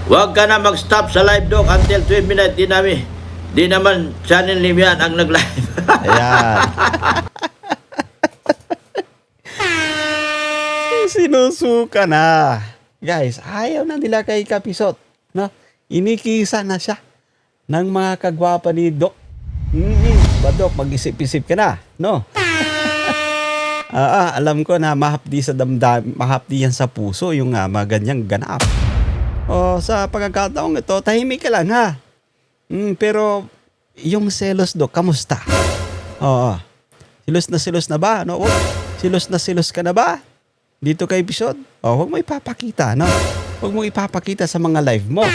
Huwag ka na mag-stop sa live, Doc, until 12 minutes. Di naman channel ni yan ang nag-live. Ayan. Sinusuka na. Guys, ayaw na nila kay Kapisot. No? Inikisa na siya ng mga kagwapa ni Doc. Ba, Doc, mag-isip-isip ka na. No? Alam ko na mahapdi sa damdam, mahapdi yan sa puso yung mga ganyang ganap. O, sa pagkakataong ito, tahimik ka lang ha. Pero, yung selos, Doc, kamusta? Oo. Silos na ba? No? Silos ka na ba? Dito kay Pisot? Huwag mo ipapakita, no? Huwag mo ipapakita sa mga live mo.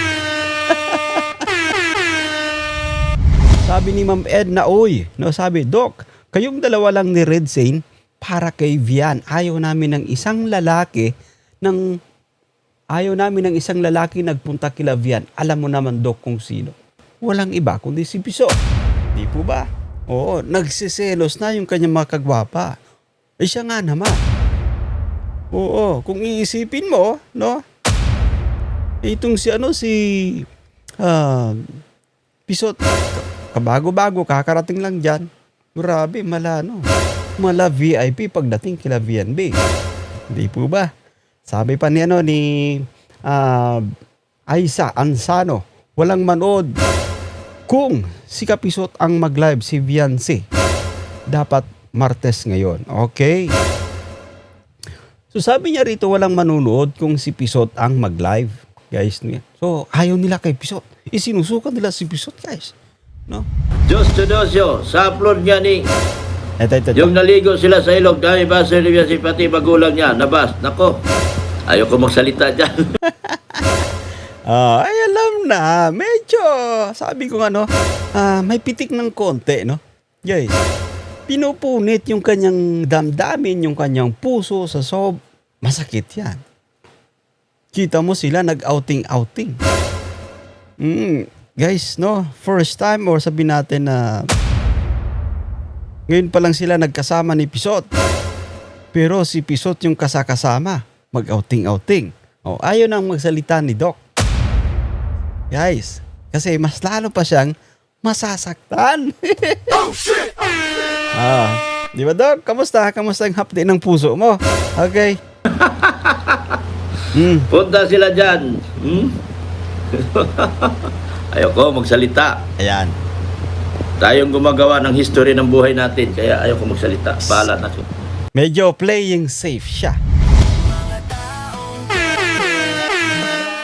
Sabi ni Ma'am Edna, no, sabi, Doc, kayong dalawa lang ni Red Zane para kay Vian. Ayaw namin ng isang lalaki nagpunta kila Vian. Alam mo naman, Doc, kung sino. Walang iba kundi si Pisot. Di po ba? Oo, nagsiselos na yung kanyang mga kagwapa. Siya nga naman. Oo, kung iisipin mo, no? Itong si Pisot, kabago-bago, kakarating lang dyan. Grabe, mala VIP pagdating kila VNB. Hindi po ba? Sabi pa ni Aisa Ansano, walang manood kung si Kapisot ang mag-live, si Viancy. Dapat Martes ngayon. Okay? So sabi niya rito, walang manunood kung si Pisot ang mag-live. Guys, so ayaw nila kay Pisot. Isinusukan nila si Pisot, guys. No? Diyos to Dosyo, sa upload niya ni... Ito. Yung naligo sila sa ilog, dami ba si pati magulang niya, nabas. Nako, ayoko magsalita dyan. Ay, alam na. Medyo, sabi ko may pitik ng konti, no? Guys, pinupunit yung kanyang damdamin, yung kanyang puso sa masakit yan. Kita mo sila nag-outing. Guys, no? First time or sabihin natin na ngayon pa lang sila nagkasama ni Pisot. Pero si Pisot yung kasama, mag-outing. Ayaw nang magsalita ni Doc. Guys, kasi mas lalo pa siyang masasaktan. Oh, shit! Di ba, Doc? Kamusta? Kamusta ang hapdi ng puso mo? Okay. Punta sila dyan. Ayoko magsalita. Ayan. Tayong gumagawa ng history ng buhay natin, kaya ayoko magsalita. Bahala na siya. Medyo playing safe siya.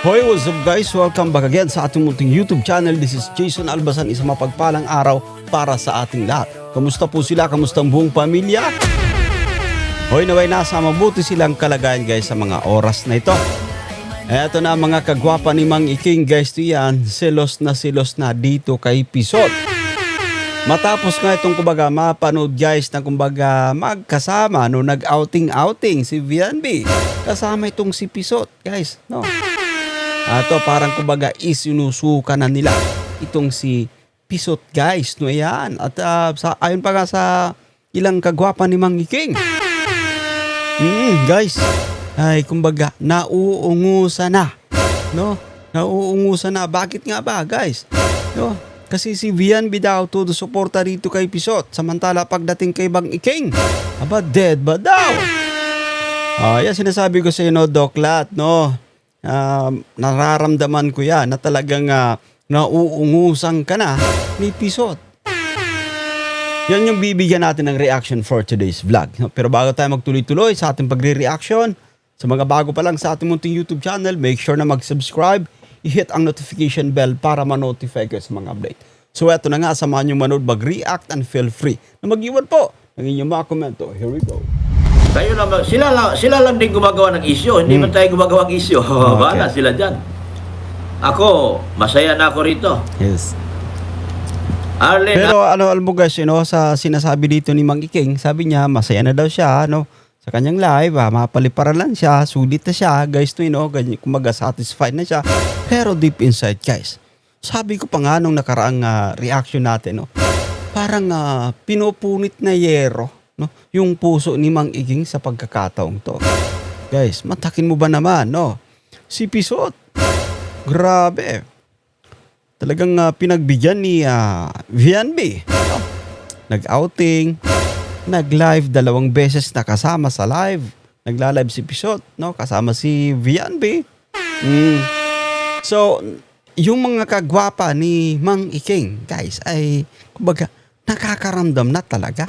Hoy, what's up guys? Welcome back again sa ating munting YouTube channel. This is Jason Albasan, isang mapagpalang araw para sa ating lahat. Kamusta po sila? Kamusta ang buong pamilya? Hoy, naway nasa mabuti silang kalagayan guys sa mga oras na ito. Eto na mga kagwapa ni Mang Iking guys, yan, selos na dito kay Pisot. Matapos nga itong mapanood guys na magkasama no, nag-outing si VNB. Kasama itong si Pisot guys, no? Ato parang isinusuka na nila itong si Pisot guys, no? Yan. At ayon pa nga sa ilang kagwapa ni Mang Iking. Guys, ay nauungusan na, no? Nauungusan na. Bakit nga ba guys? No? Kasi si VNB daw todo suporta rito kay Pisot. Samantala pagdating kay Mang Iking, dead ba daw? Yan sinasabi ko sa inyo, Doc Lat, no? Nararamdaman ko yan na talagang nauungusan ka na ni Pisot. Yan yung bibigyan natin ng reaction for today's vlog. Pero bago tayo magtuloy-tuloy sa ating pagre-reaction, sa mga bago pa lang sa ating munting YouTube channel, make sure na mag-subscribe, i-hit ang notification bell para ma-notify kayo sa mga update. So eto na nga, samahan nyo manood, mag-react and feel free na mag-iwan po ng inyong mga komento. Here we go. Kayo naman, sila lang din gumagawa ng isyo. Hindi man tayo gumagawa ng isyo. Bahala sila dyan. Ako, masaya na ako rito. Yes. Arlen, pero alam mo guys, sa sinasabi dito ni Mang Iking, sabi niya, masaya na daw siya, sa kanyang live, mapaliparan lang siya, sulit na siya, guys, ganyan, kumaga satisfied na siya. Pero deep inside, guys, sabi ko pa nga nung nakaraang reaction natin, parang pinupunit na yero, yung puso ni Mang Iking sa pagkakataong to. Guys, matakin mo ba naman, si Pisot, Grabe. Talagang pinagbigyan ni VNB. Nag-outing, nag-live 2 beses na kasama sa live. Nagla-live si Pisot, no? Kasama si VNB. So, yung mga kagwapa ni Mang Iking, guys, ay kumbaga nakakaramdam na talaga.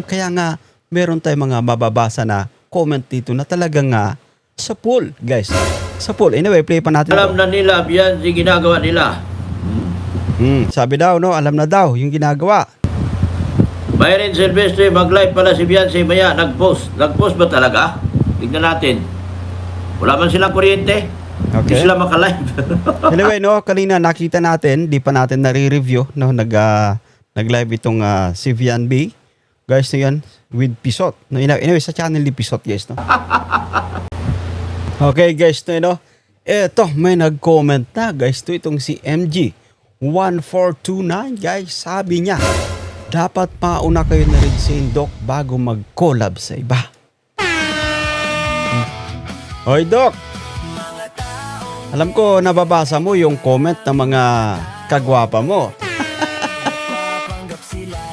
Kaya nga meron tayong mga mababasa na comment dito na talagang sa pool, guys. Sa pool. Anyway, play pa natin. Alam na nila, yan si ginagawa nila. Sabi daw, no, alam na daw yung ginagawa. Myron Silvestre, mag-live pala si Beyonce maya, nag-post. Nag-post ba talaga? Tignan natin. Wala man silang kuryente. Hindi Okay. sila makalive. Anyway, no, kanina nakita natin, di pa natin nare-review, no, nag-live itong si VNB. Guys, na yan, with Pisot. No, anyway, sa channel ni Pisot, guys, no. Okay, guys, no, eto, may nag-comment na, guys, to itong si MG1429, guys, sabi niya, dapat mauna kayo na rin si Doc bago mag-collab sa iba. Hoy, Doc! Alam ko, nababasa mo yung comment ng mga kagwapa mo.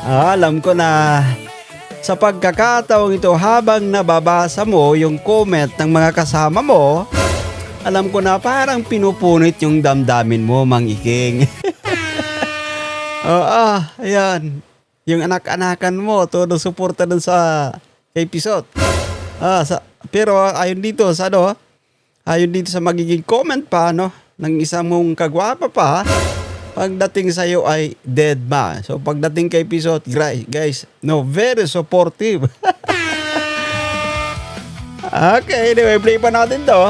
Alam ko na sa pagkakataong ito, habang nababasa mo yung comment ng mga kasama mo, alam ko na parang pinupunit yung damdamin mo, Mang Iking. Ayan. Yung anak-anakan mo, todo suporta dun sa kay Pisot. Pero ayon dito sa ayon dito sa magiging comment pa, no, ng isang mong kagwapa pa, pagdating sa iyo ay dead ma. So pagdating kay Pisot, guys, no, very supportive. Okay, anyway, play pa natin to.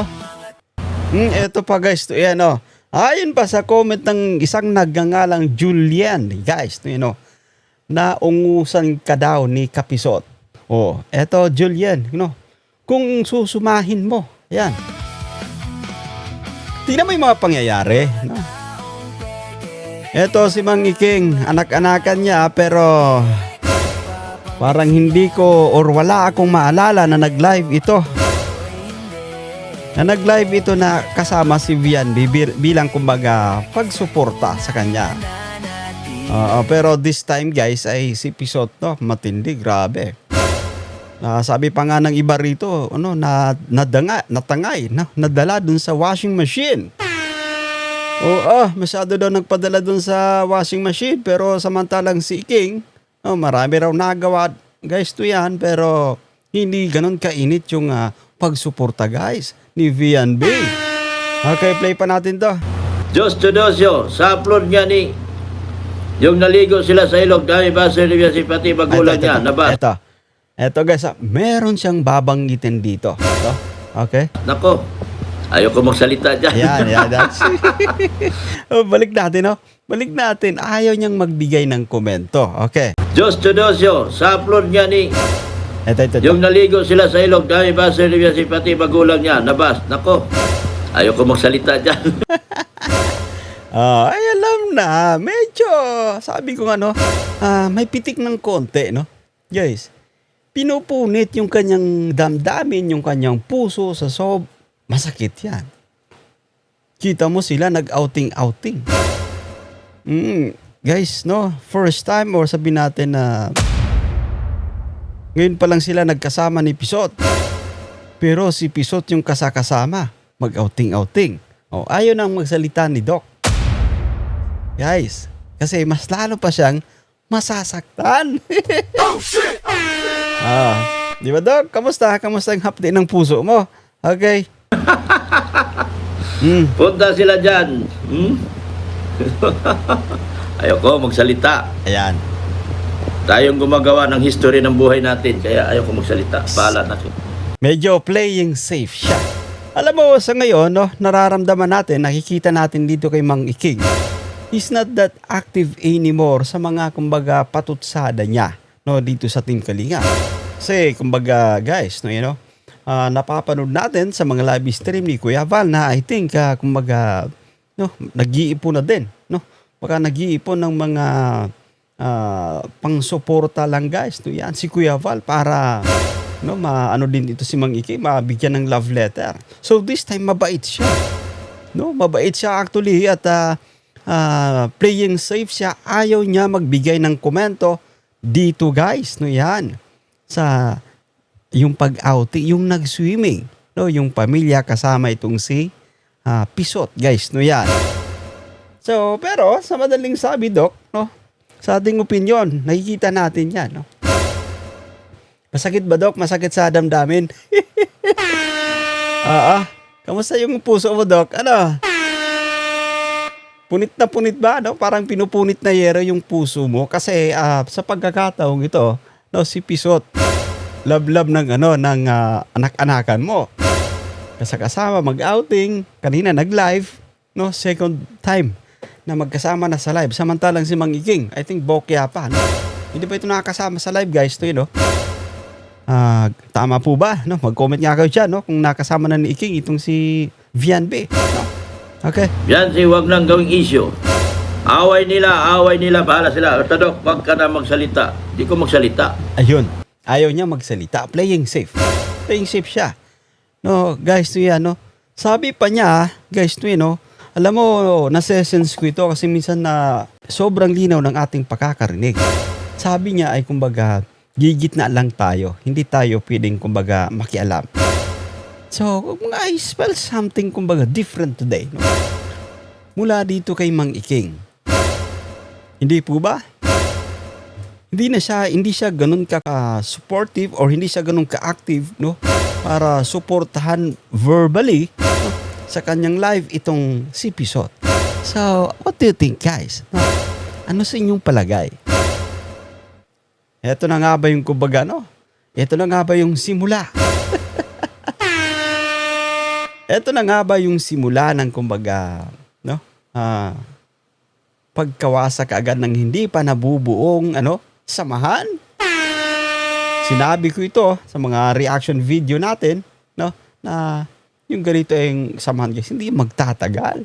Eto pa, guys, to yan, no. Ayon pa sa comment ng isang nagngangalang Julian, guys, to, naungusan ka daw ni Kapisot. Eto, Julian, kung susumahin mo, yan. Tingnan mo yung mga pangyayari, no? Eto si Mang Iking, anak-anakan niya, pero parang hindi ko or wala akong maalala na nag-live ito. Na kasama si VNB bilang kumbaga pagsuporta sa kanya. Pero this time, guys, ay si Pisot, no, matindi, grabe. Sabi pa nga ng iba rito, natangay, nadala dun sa washing machine. Masyado daw nagpadala dun sa washing machine, pero samantalang si King, marami raw nagawa, guys, to yan, pero hindi ganun kainit yung pagsuporta, guys, ni VNB. Okay, play pa natin to. Diyos to Dosyo, sa upload niya ni yung naligo sila sa ilog, dami ba sa si pati magulang niya, nabas. Eto guys, meron siyang babanggitin dito. Okay? Nako, ayoko magsalita dyan. Yan, that's balik natin, no? Balik natin. Ayaw niyang magbigay ng komento. Okay. Diyos to Dosyo, sa upload niya ni Ito. yung naligo sila sa ilog, dami ba sa si pati magulang niya, nabas. Nako, ayoko magsalita dyan. Ay, alam na. Medyo, sabi ko may pitik ng konti, no? Guys, pinupunit yung kanyang damdamin, yung kanyang puso sa masakit yan. Kita mo sila nag-outing. Guys, no? First time or sabihin natin na ngayon pa lang sila nagkasama ni Pisot. Pero si Pisot yung kasama, mag-outing. Ayaw nang magsalita ni Doc. Guys, kasi mas lalo pa siyang masasaktan. Oh, shit! Di ba, Doc? Kamusta yung hapdi ng puso mo? Okay. Punta sila dyan. Ayoko magsalita. Ayan. Tayong gumagawa ng history ng buhay natin, kaya ayoko magsalita. Bahala na siya. Medyo playing safe siya. Alam mo, sa ngayon, no, nararamdaman natin, nakikita natin dito kay Mang Iking, he's not that active anymore sa mga, kumbaga, patutsada niya, no, dito sa Team Kalinga. Kasi, kumbaga, guys, no, napapanood natin sa mga live stream ni Kuya Val na I think, kumbaga, no, nag-iipon na din, no. Baka nag-iipon ng mga pang-suporta lang, guys, no, yan, si Kuya Val para, no, din ito si Mang Iking, mabigyan ng love letter. So, this time, mabait siya. No, mabait siya actually at playing safe siya. Ayaw niya magbigay ng komento dito guys. No, yan. Sa yung pag-outing, yung nag-swimming. No, yung pamilya kasama itong si Pisot guys. No, yan. So, pero sa madaling sabi, Doc, no, sa ating opinion, nakikita natin yan. No? Masakit ba, Doc? Masakit sa damdamin? Kamusta yung puso mo, Doc? Ano? Punit na punit ba? No? Parang pinupunit na yero yung puso mo. Kasi sa pagkakataong ito, no, si Pisot, love-love ng, ng anak-anakan mo. Kasama mag-outing, kanina nag-live, no? Second time na magkasama na sa live. Samantalang si Mang Iking, I think bokya pa. No? Hindi ba ito nakakasama sa live, guys? Ito yun, no? Tama po ba? No? Mag-comment nga kayo dyan, no? Kung nakasama na ni Iking itong si Vianbe. No? Okay. Viancy, wag nang gawing issue. Away nila, bahala sila. Basta Dok, wag ka na magsalita. Di ko magsalita. Ayun. Ayaw niya magsalita. Playing safe. Playing safe siya. No, guys, to yan, no? Sabi pa niya, guys, to yan, no? Alam mo, nasa-sense ko ito kasi minsan na sobrang linaw ng ating pakakarinig. Sabi niya ay kumbaga, gigit na lang tayo. Hindi tayo pwedeng kumbaga makialam. So, I spell something kumbaga different today. No? Mula dito kay Mang Iking. Hindi po ba? Hindi siya ganun ka-supportive or hindi siya ganun ka-active, no? Para suportahan verbally, no? Sa kanyang live itong si Pisot. So, what do you think, guys? No? Ano sa inyong palagay? Ito na nga ba yung kumbaga, no? Ito na nga ba yung simula? Ito na nga ba yung simula ng kumbaga, no? Pagkawasak agad ng hindi pa nabubuong, samahan? Sinabi ko ito sa mga reaction video natin, no? Na yung ganito yung samahan, guys, hindi magtatagal.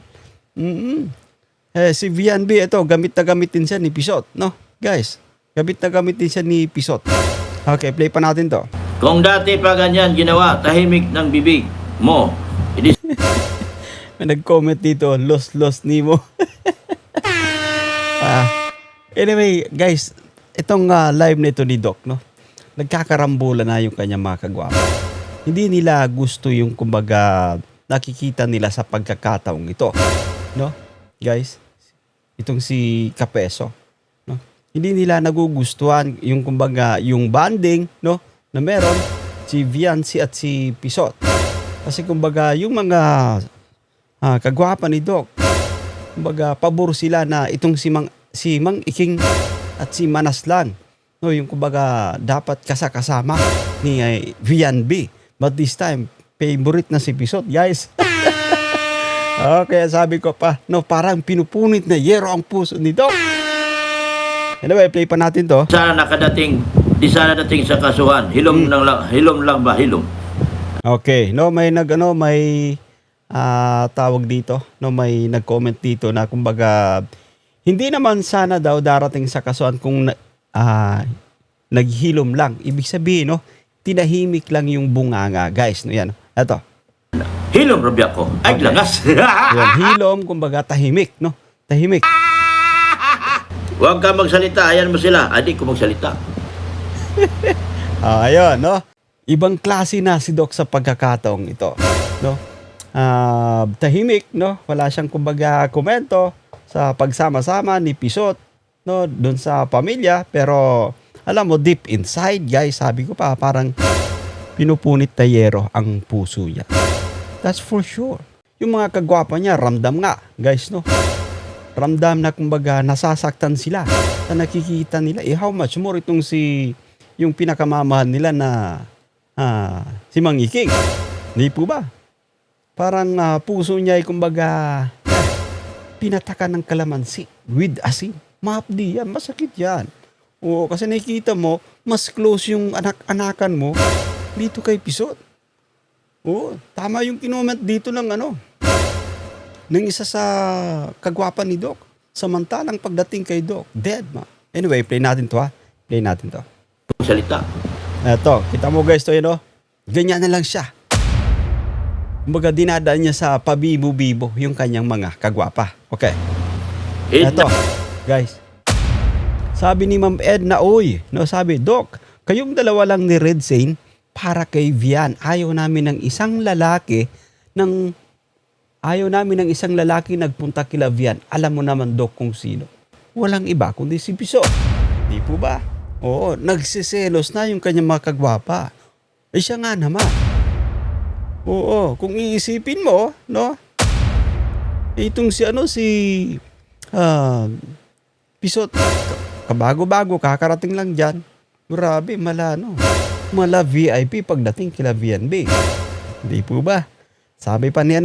Si Vianbe, ito, gamit na gamit din siya ni Pisot, no? Guys, gamit na gamit din siya ni Pisot. Okay, play pa natin to. Kung dati pa ganyan ginawa, tahimik ng bibig mo. May nag-comment dito, lost Nemo. Anyway, guys, itong live nito ni Doc, no? Nagkakarambola na yung kanyang mga kagwapa. Hindi nila gusto yung kumbaga nakikita nila sa pagkakataong ito, no? Guys, itong si Kapeso, no? Hindi nila nagugustuhan yung kumbaga yung bonding, no? Na meron si Viancy at si Pisot. Kasi kumbaga yung mga kagwapa ni Doc, kumbaga pabor sila na itong si Mang Iking at si Manaslan, no, yung kumbaga dapat kasama ni Vianbe. But this time, favorite na si Pisot, guys. Okay, sabi ko pa, no, parang pinupunit na yero ang puso ni Doc. Anyway, play pa natin to. Di sana dating sa kasuhan. Hilom lang ba? Okay, no, may tawag dito, no, may nag-comment dito na kumbaga hindi naman sana daw darating sa kasuhan kung naghilom lang. Ibig sabihin, no, tinahimik lang yung bunganga, guys, no, yan. Eto. Hilom, Robya ko. Ay, Okay. langas. Yan, hilom, kumbaga tahimik, no? Tahimik. Huwag ka magsalita. Ayan mo sila. Di ko magsalita. Ayun, no? Ibang klase na si Doc sa pagkakataong ito, no? Tahimik, no? Wala siyang kumbaga komento sa pagsama-sama ni Pisot, no, doon sa pamilya, pero alam mo deep inside, guys, sabi ko pa parang pinupunit na yero ang puso niya. That's for sure. Yung mga kagwapa niya, ramdam nga, guys, no? Ramdam na kumbaga nasasaktan sila sa nakikita nila. How much more itong yung pinakamamahal nila na si Mang Iking. Hindi po ba? Parang puso niya ay kumbaga pinatakan ng kalamansi with asin. Mahapdi yan, masakit yan. Oo, kasi nakikita mo, mas close yung anak-anakan mo dito kay Pisot. Oo, tama yung kinoment dito ng ng isa sa kagwapa ni Doc. Samantalang pagdating kay Doc, dead ma. Anyway, play natin to ha. Play natin to. Salita. Eto, kita mo guys to yun, no? Ganyan na lang siya. Kumbaga dinadaan niya sa pabibo-bibo yung kanyang mga kagwapa. Okay. Edna, Eto, guys. Sabi ni Ma'am Edna, oy, no, sabi, Doc, kayong dalawa lang ni Red Zane para kay Vian. Ayaw namin ng isang lalaki nagpunta kila Vian. Alam mo naman, Doc, kung sino. Walang iba kundi si Piso. Di po ba? Oo, nagsiselos na yung kanyang mga kagwapa. Eh siya nga naman. Oo, kung iisipin mo, no? Itong si Pisot, kabago-bago, kakarating lang dyan. Grabe, mala VIP pagdating kila VNB. Hindi po ba? Sabi pa ni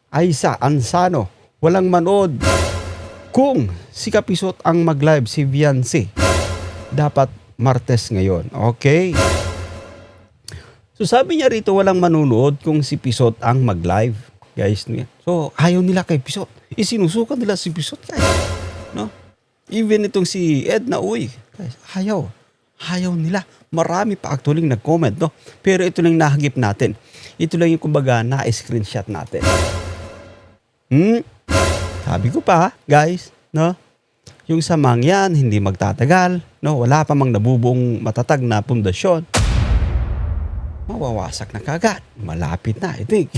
Aisa Ansano, walang manood kung si Kapisot ang mag-live, si Viancy. Dapat Martes ngayon. Okay? So sabi niya rito, walang manunood kung si Pisot ang mag-live. Guys, so ayaw nila kay Pisot. Isinusukan nila si Pisot, guys. No? Even itong si Edna, guys, ayaw nila. Marami pa actually nag-comment, no? Pero ito lang nahagip natin. Ito lang yung kumbaga na-screenshot natin. Sabi ko pa, guys, no? Yung samang yan, hindi magtatagal, no? Wala pa mang nabubuong matatag na pundasyon. Mawawasak na kagad. Malapit na, I think.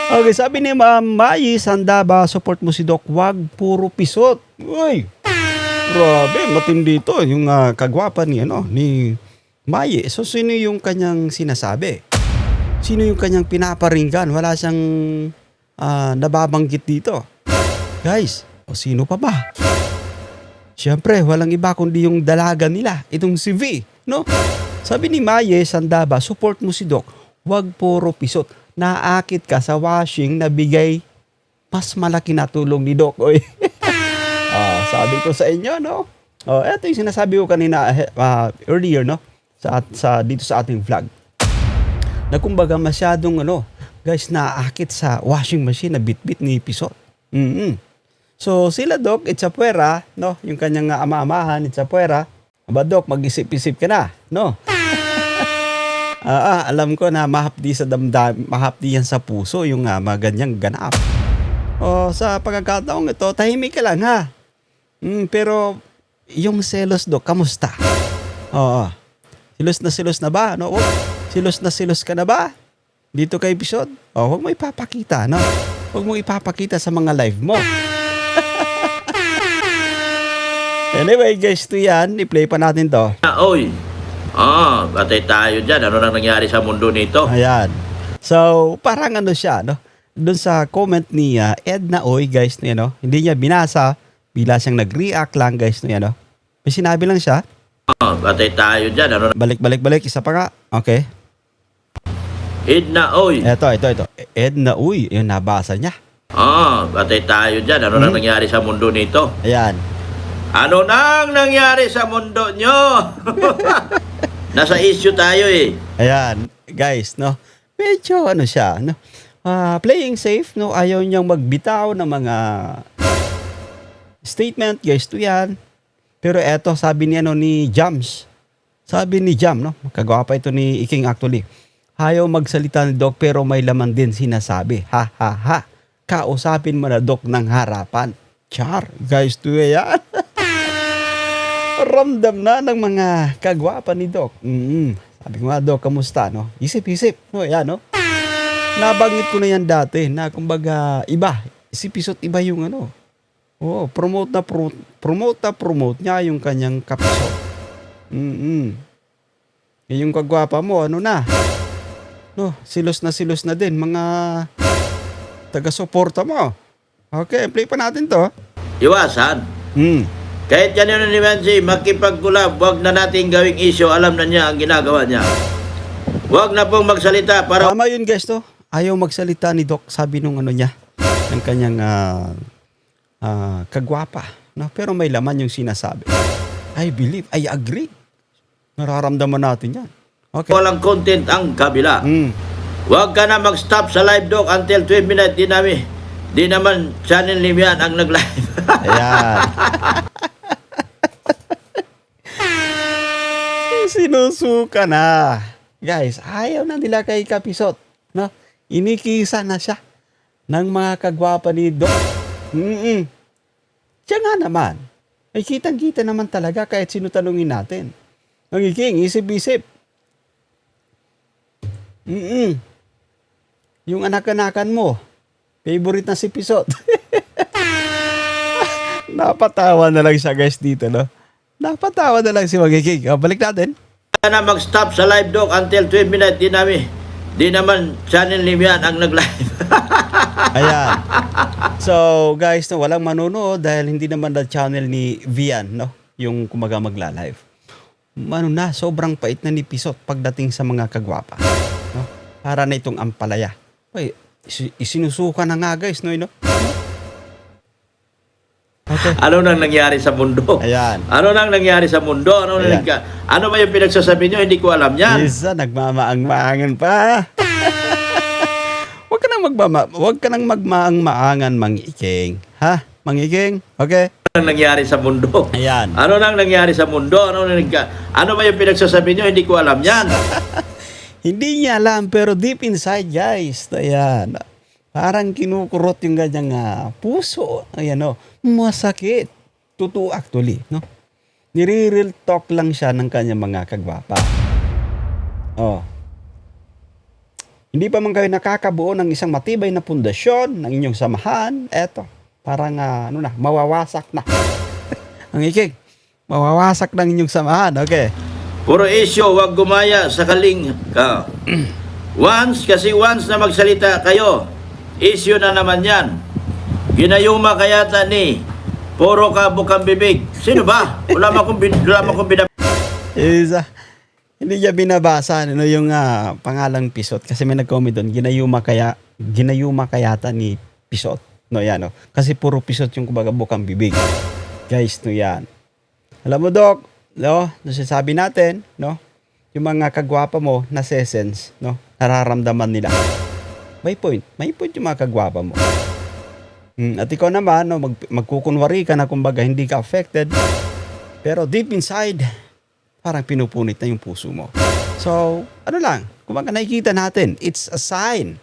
Okay, sabi ni Ma'am Mayi, sanda ba support mo si Doc? Wag puro Pisot. Uy, grabe, matindi to. Yung kagwapa ni Mayi. So, sino yung kanyang sinasabi? Sino yung kanyang pinaparinggan? Wala siyang nababanggit dito. Guys, sino pa ba? Siyempre, walang iba kundi yung dalaga nila. Itong si V, no? Sabi ni Maye, sanda ba, support mo si Doc. Wag puro Pisot. Naakit ka sa washing na bigay mas malaki na tulong ni Doc. Oy. Sabi ko sa inyo, no? Ito yung sinasabi ko kanina earlier, no? Dito sa ating vlog. Na kumbaga masyadong guys, naakit sa washing machine na bit-bit ni Pisot. So sila Doc, Itzapuera, no? Yung kanyang ama-amahan, Itzapuera. Aba Doc, mag-isip-isip ka na, no? Alam ko na mahapdi yan sa puso yung mga ganyang ganap. Sa pagkakataong ito, tahimik ka lang ha. Pero yung selos Doc, kamusta? Silos na ba? No? Silos ka na ba? Dito kay Pisot? Huwag mo ipapakita, no? Huwag mo ipapakita sa mga live mo. Anyway, guys, ito yan. I-play pa natin to. batay tayo dyan. Ano nang nangyari sa mundo nito? Ayan. So, parang siya, no? Doon sa comment ni Edna, guys, hindi niya binasa. Bila siyang nag-react lang, guys, no? May sinabi lang siya. Batay tayo dyan. Ano Balik. Isa pa nga. Okay. Edna, Ito. Edna, yung nabasa niya. batay tayo dyan. Ano nang nangyari sa mundo nito? Ayan. Ano nang nangyari sa mundo nyo? Nasa issue tayo eh. Ayan, guys, no? Medyo siya, no? Playing safe, no? Ayaw niyang magbitaw ng mga statement, guys, to yan. Pero eto, sabi ni Jams. Sabi ni Jam, no? Kagwapa ito ni Iking actually. Ayaw magsalita ni Doc pero may laman din sinasabi. Ha. Kausapin mo na Doc ng harapan. Char, guys, to yan. Ramdam na ng mga kagwapa ni Doc. Sabi ko nga, Doc, kamusta, no? Isip. No, yan, no? Nabanggit ko na yan dati na kumbaga iba. Si Pisot iba yung promote niya yung kanyang Kapisot. Yung kagwapa mo, na? No, silos na din mga taga-suporta mo. Okay, play pa natin to. Iwasan. Kahit yan yun ni Mansi, makipag-collab, wag na natin gawing issue, alam na niya ang ginagawa niya. Wag na pong magsalita para... Tama yun, guys, to. Ayaw magsalita ni Doc, sabi nung niya, ng kanyang kagwapa. No? Pero may laman yung sinasabi. I believe, I agree. Nararamdaman natin yan. Okay. Walang content ang kabila. Wag ka na mag-stop sa live, Doc, until 12 minutes. Di naman channel ni Mian ang nag-live. Ayan. Sinusuka na. guys, ayaw na nila kay Kapisot. No? Inikisa na siya ng mga kagwapa ni Doc. Siya nga naman. Ay kitang-kita naman talaga kahit sino tanungin natin. Ang iking, isip-isip. Yung anak-anakan mo, favorite na si Pisot. Napatawa na lang siya guys dito, no? Napatawa na lang si Magiging. Balik natin. Na mag-stop sa live, Doc, until 12 minutes. Di naman channel ni Vian ang nag-live. Ayan. So, guys, no, walang manonood dahil hindi naman na channel ni Vian, no? Yung kumaga magla-live. Sobrang pait na ni Pisot pagdating sa mga kagwapa. No? Para na itong ampalaya. Ay, isinusuka na nga, guys, no? Okay. Ano nang nangyari sa mundo? Ayan. Ano nang nangyari sa mundo? Ano ba yung pinagsasabi nyo? Hindi ko alam yan. Isa, nagmamaang-maangan pa. Huwag ka nang magmaang-maangan, Mang-iking. Ha? Mang-iking? Okay? Ano nang nangyari sa mundo? Ayan. Ano nang nangyari sa mundo? Ano ba yung pinagsasabi nyo? Hindi ko alam yan. Hindi niya alam, pero deep inside, guys, ayan, parang kinukurot yung ganyang puso. Ayan, no? Masakit. Totoo actually, no? Nire-real talk lang siya ng kanyang mga kagwapa. Oh. Hindi pa man kayo nakakabuo ng isang matibay na pundasyon ng inyong samahan, eto, parang mawawasak na. Ang ikig, mawawasak ng inyong samahan, okay? Puro issue, wag gumaya sa kaling ka. Once na magsalita kayo, issue na naman yan. Ginayuma kayata ni puro ka bukang bibig. Sino ba? Wala mo kong Isa. Hindi niya binabasa yung pangalang Pisot kasi may nag-comment doon, ginayuma kayata ni Pisot. No, yan, no? Kasi puro Pisot yung kumbaga bukang bibig. Guys, no, yan. Alam mo, Doc, no, nasasabi natin, no, yung mga kagwapa mo na essence, no, nararamdaman nila. May point yung mga kagwapa mo. At ikaw naman, no, magkukunwari ka na kumbaga hindi ka affected, pero deep inside, parang pinupunit na yung puso mo. So, ano lang, kumbaga nakikita natin, it's a sign,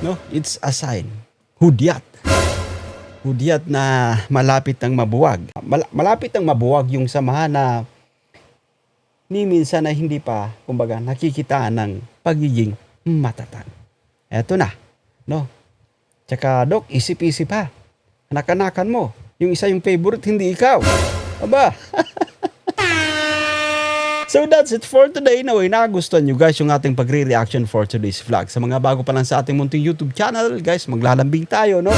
no, it's a sign. Hudyat na malapit ang mabuwag. Malapit ang mabuwag yung samahan na ni minsan na hindi pa, kumbaga, nakikita ng pagiging matatag. Eto na, no? Tsaka, Doc, isip-isip ha. Anak-anakan mo. Yung isa yung favorite, hindi ikaw. Aba. So that's it for today. Naway nagustuhan nyo guys yung ating pagre-reaction for today's vlog. Sa mga bago pa lang sa ating munting YouTube channel, guys, maglalambing tayo, no?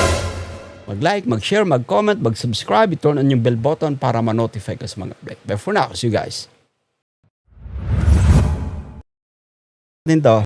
Mag-like, mag-share, mag-comment, mag-subscribe, i-turn on yung bell button para ma-notify ka sa mga update. But for now, see you guys. Din to.